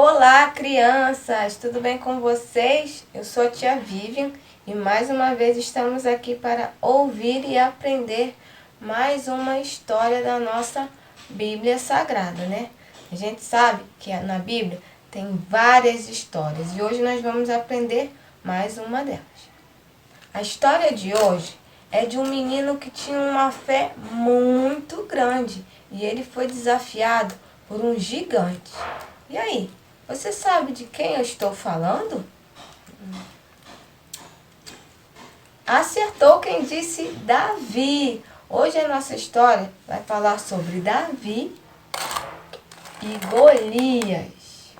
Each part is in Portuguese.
Olá, crianças! Tudo bem com vocês? Eu sou a tia Vivian e mais uma vez estamos aqui para ouvir e aprender mais uma história da nossa Bíblia Sagrada, né? A gente sabe que na Bíblia tem várias histórias e hoje nós vamos aprender mais uma delas. A história de hoje é de um menino que tinha uma fé muito grande e ele foi desafiado por um gigante. E aí, você sabe de quem eu estou falando? Acertou quem disse Davi. Hoje a nossa história vai falar sobre Davi e Golias.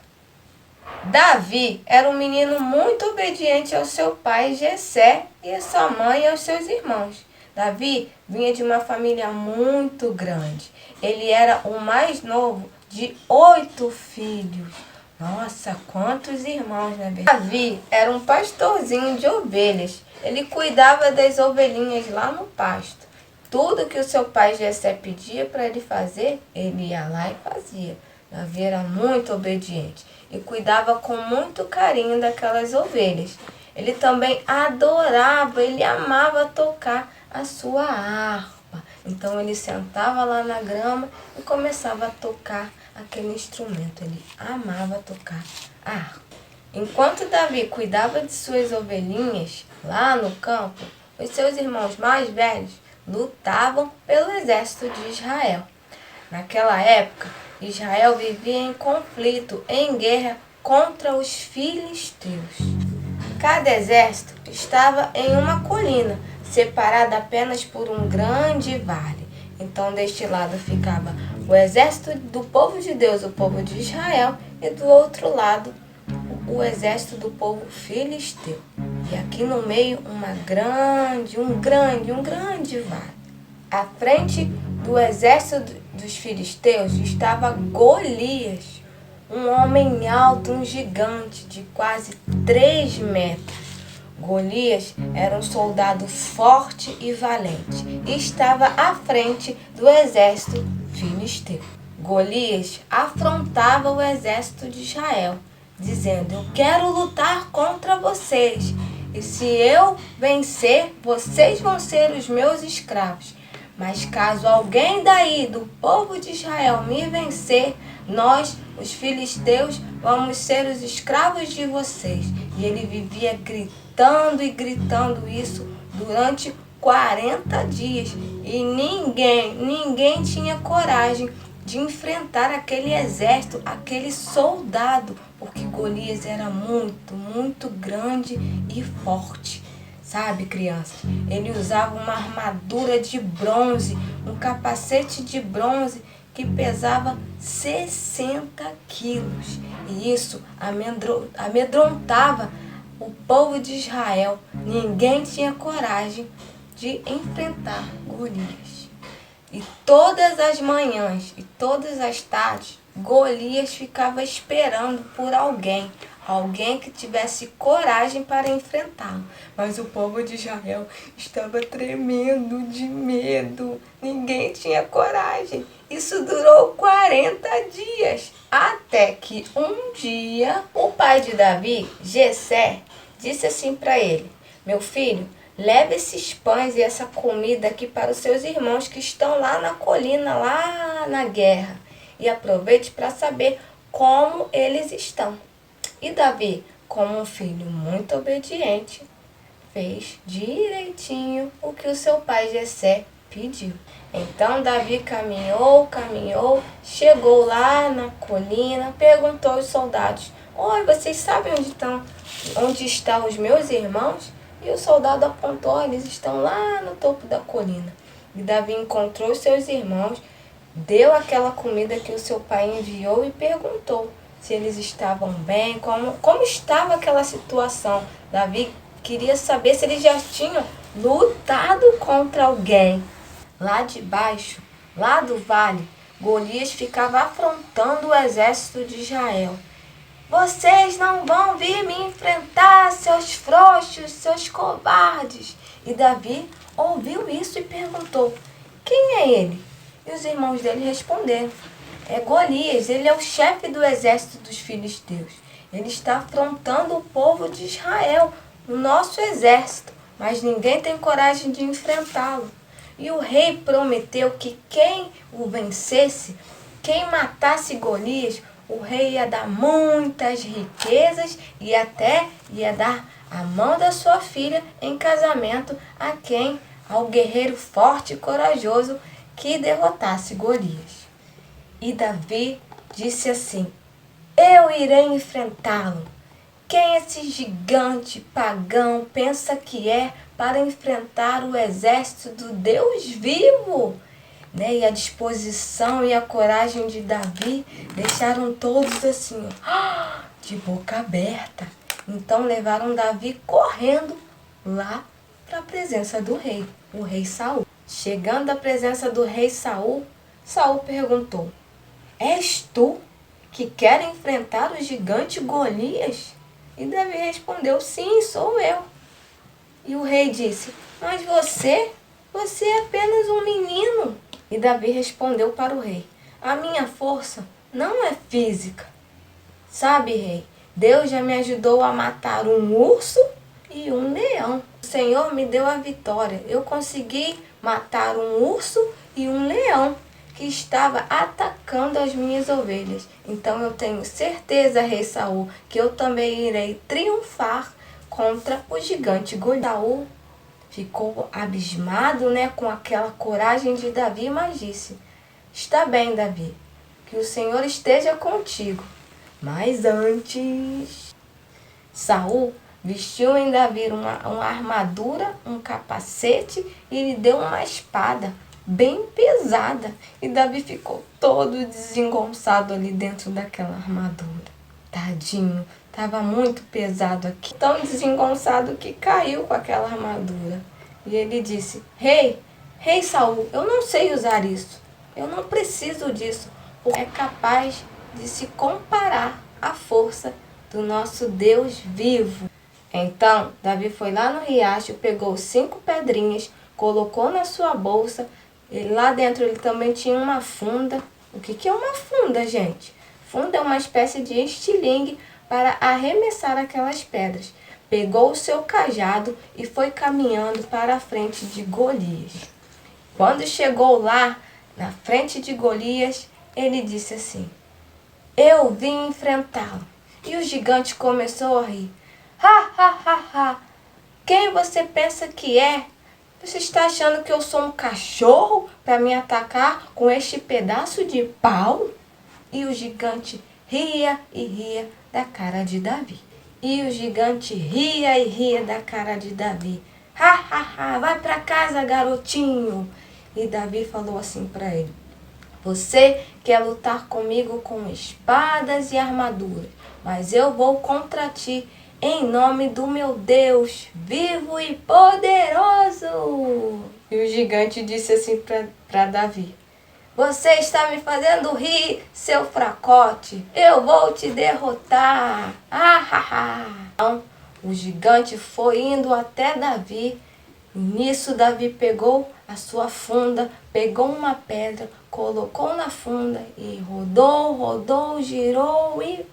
Davi era um menino muito obediente ao seu pai Jessé e à sua mãe e aos seus irmãos. Davi vinha de uma família muito grande. Ele era o mais novo de 8 filhos. Nossa, quantos irmãos, né? Davi era um pastorzinho de ovelhas. Ele cuidava das ovelhinhas lá no pasto. Tudo que o seu pai Jessé pedia para ele fazer, ele ia lá e fazia. Davi era muito obediente e cuidava com muito carinho daquelas ovelhas. Ele também adorava, ele amava tocar a sua harpa. Então ele sentava lá na grama e começava a tocar aquele instrumento. Ele amava tocar a harpa. Enquanto Davi cuidava de suas ovelhinhas lá no campo, os seus irmãos mais velhos lutavam pelo exército de Israel. Naquela época, Israel vivia em conflito, em guerra contra os filisteus. Cada exército estava em uma colina, separada apenas por um grande vale. Então, deste lado ficava o exército do povo de Deus, o povo de Israel, e do outro lado, o exército do povo filisteu. E aqui no meio, um grande vale. À frente do exército dos filisteus estava Golias, um homem alto, um gigante de quase 3 metros. Golias era um soldado forte e valente e estava à frente do exército filisteu. Golias afrontava o exército de Israel, dizendo: eu quero lutar contra vocês, e se eu vencer, vocês vão ser os meus escravos. Mas caso alguém daí do povo de Israel me vencer, nós, os filisteus, vamos ser os escravos de vocês. E ele vivia gritando e gritando isso durante 40 dias. E ninguém tinha coragem de enfrentar aquele exército, aquele soldado, porque Golias era muito grande e forte. Sabe, crianças? Ele usava uma armadura de bronze, um capacete de bronze que pesava 60 quilos. E isso amedrontava o povo de Israel. Ninguém tinha coragem de enfrentar Golias. E todas as manhãs e todas as tardes, Golias ficava esperando por alguém que tivesse coragem para enfrentá-lo. Mas o povo de Israel estava tremendo de medo. Ninguém tinha coragem. Isso durou 40 dias. Até que um dia, o pai de Davi, Jessé, disse assim para ele: meu filho, leve esses pães e essa comida aqui para os seus irmãos que estão lá na colina, lá na guerra. E aproveite para saber como eles estão. E Davi, como um filho muito obediente, fez direitinho o que o seu pai Jessé pediu. Então Davi caminhou, chegou lá na colina, perguntou aos soldados: oi, vocês sabem onde estão os meus irmãos? E o soldado apontou: eles estão lá no topo da colina. E Davi encontrou os seus irmãos, deu aquela comida que o seu pai enviou e perguntou se eles estavam bem, como estava aquela situação. Davi queria saber se eles já tinham lutado contra alguém. Lá de baixo, lá do vale, Golias ficava afrontando o exército de Israel. Vocês não vão vir me enfrentar, seus frouxos, seus covardes. E Davi ouviu isso e perguntou: quem é ele? E os irmãos dele responderam: é Golias, ele é o chefe do exército dos filisteus. Ele está afrontando o povo de Israel, o nosso exército, mas ninguém tem coragem de enfrentá-lo. E o rei prometeu que quem o vencesse, quem matasse Golias, o rei ia dar muitas riquezas e até ia dar a mão da sua filha em casamento ao guerreiro forte e corajoso que derrotasse Golias. E Davi disse assim: eu irei enfrentá-lo. Quem esse gigante pagão pensa que é para enfrentar o exército do Deus vivo? Né? E a disposição e a coragem de Davi deixaram todos assim, ó, de boca aberta. Então levaram Davi correndo lá para a presença do rei, o rei Saul. Chegando à presença do rei Saul, Saul perguntou: és tu que quer enfrentar o gigante Golias? E Davi respondeu: sim, sou eu. E o rei disse: mas você é apenas um menino. E Davi respondeu para o rei: a minha força não é física. Sabe, rei, Deus já me ajudou a matar um urso e um leão. O Senhor me deu a vitória. Eu consegui matar um urso e um leão que estava atacando as minhas ovelhas. Então eu tenho certeza, rei Saul, que eu também irei triunfar contra o gigante Golias. Saul ficou abismado, né, com aquela coragem de Davi, mas disse: está bem, Davi, que o Senhor esteja contigo. Mas antes, Saul vestiu em Davi uma armadura, um capacete e lhe deu uma espada bem pesada. E Davi ficou todo desengonçado ali dentro daquela armadura. Tadinho, estava muito pesado aqui. Tão desengonçado que caiu com aquela armadura. E ele disse: rei Saul, eu não sei usar isso. Eu não preciso disso. Porque é capaz de se comparar à força do nosso Deus vivo. Então, Davi foi lá no riacho, pegou 5 pedrinhas, colocou na sua bolsa. E lá dentro ele também tinha uma funda. O que é uma funda, gente? Funda é uma espécie de estilingue para arremessar aquelas pedras. Pegou o seu cajado e foi caminhando para a frente de Golias. Quando chegou lá, na frente de Golias, ele disse assim: eu vim enfrentá-lo. E o gigante começou a rir. Ha, ha, ha, ha. Quem você pensa que é? Você está achando que eu sou um cachorro para me atacar com este pedaço de pau? E o gigante ria e ria da cara de Davi. E o gigante ria e ria da cara de Davi. Ha, ha, ha, vai para casa, garotinho. E Davi falou assim para ele: você quer lutar comigo com espadas e armaduras, mas eu vou contra ti em nome do meu Deus vivo e poderoso. E o gigante disse assim para Davi: você está me fazendo rir, seu fracote. Eu vou te derrotar. Ah, ah, ah. Então, o gigante foi indo até Davi. Nisso, Davi pegou a sua funda, pegou uma pedra, colocou na funda e rodou, girou e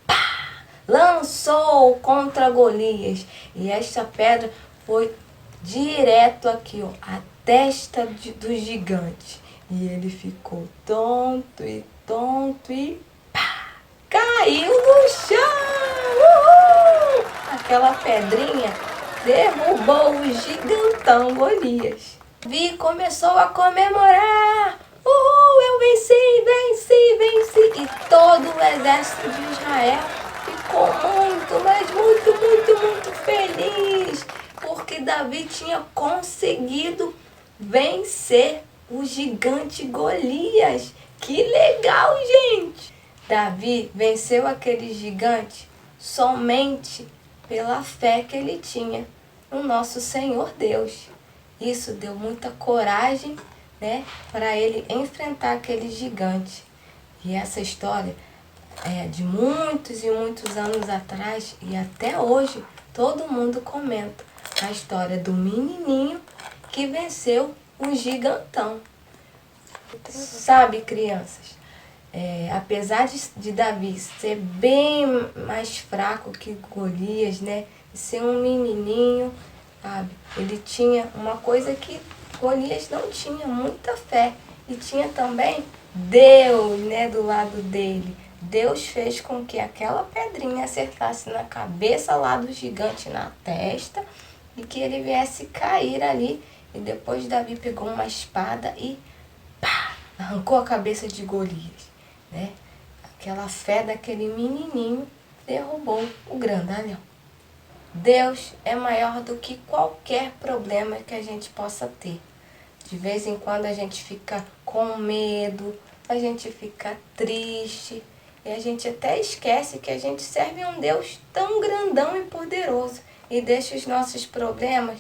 pá! Lançou contra Golias. E esta pedra foi direto aqui, ó, à testa do gigante. E ele ficou tonto e pá! Caiu no chão! Uhul! Aquela pedrinha derrubou o gigantão Golias. Davi começou a comemorar. Uhul, eu venci. E todo o exército de Israel ficou muito, mas muito feliz. Porque Davi tinha conseguido vencer o gigante Golias. Que legal, gente! Davi venceu aquele gigante somente pela fé que ele tinha no nosso Senhor Deus. Isso deu muita coragem, né, para ele enfrentar aquele gigante. E essa história é de muitos e muitos anos atrás e até hoje todo mundo comenta a história do menininho que venceu um gigantão. Sabe, crianças, apesar de Davi ser bem mais fraco que Golias, né? Ser um menininho, sabe? Ele tinha uma coisa que Golias não tinha, muita fé. E tinha também Deus, né, do lado dele. Deus fez com que aquela pedrinha acertasse na cabeça lá do gigante, na testa, e que ele viesse cair ali. E depois Davi pegou uma espada e pá, arrancou a cabeça de Golias, né? Aquela fé daquele menininho derrubou o grandalhão. Deus é maior do que qualquer problema que a gente possa ter. De vez em quando a gente fica com medo, a gente fica triste e a gente até esquece que a gente serve a um Deus tão grandão e poderoso e deixa os nossos problemas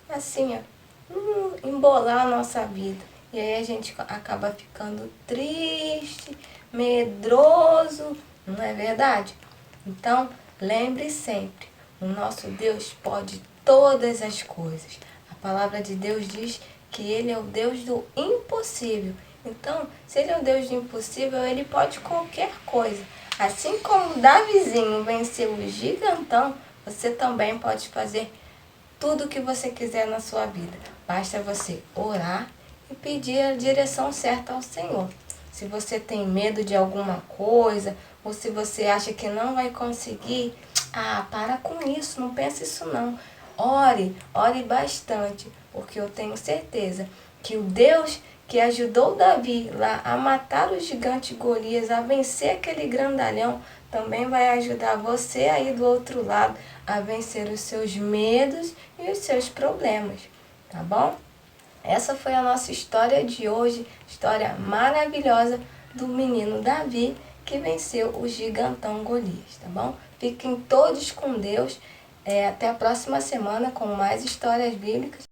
assim, ó, embolar a nossa vida. E aí a gente acaba ficando triste, medroso, não é verdade? Então, lembre sempre, o nosso Deus pode todas as coisas. A palavra de Deus diz que Ele é o Deus do impossível. Então, se Ele é o Deus do impossível, Ele pode qualquer coisa. Assim como Davizinho venceu o gigantão, você também pode fazer tudo o que você quiser na sua vida. Basta você orar e pedir a direção certa ao Senhor. Se você tem medo de alguma coisa, ou se você acha que não vai conseguir, para com isso, não pense isso não. Ore bastante, porque eu tenho certeza que o Deus que ajudou Davi lá a matar o gigante Golias, a vencer aquele grandalhão, também vai ajudar você aí do outro lado a vencer os seus medos e os seus problemas, tá bom? Essa foi a nossa história de hoje, história maravilhosa do menino Davi que venceu o gigantão Golias, tá bom? Fiquem todos com Deus. Até a próxima semana com mais histórias bíblicas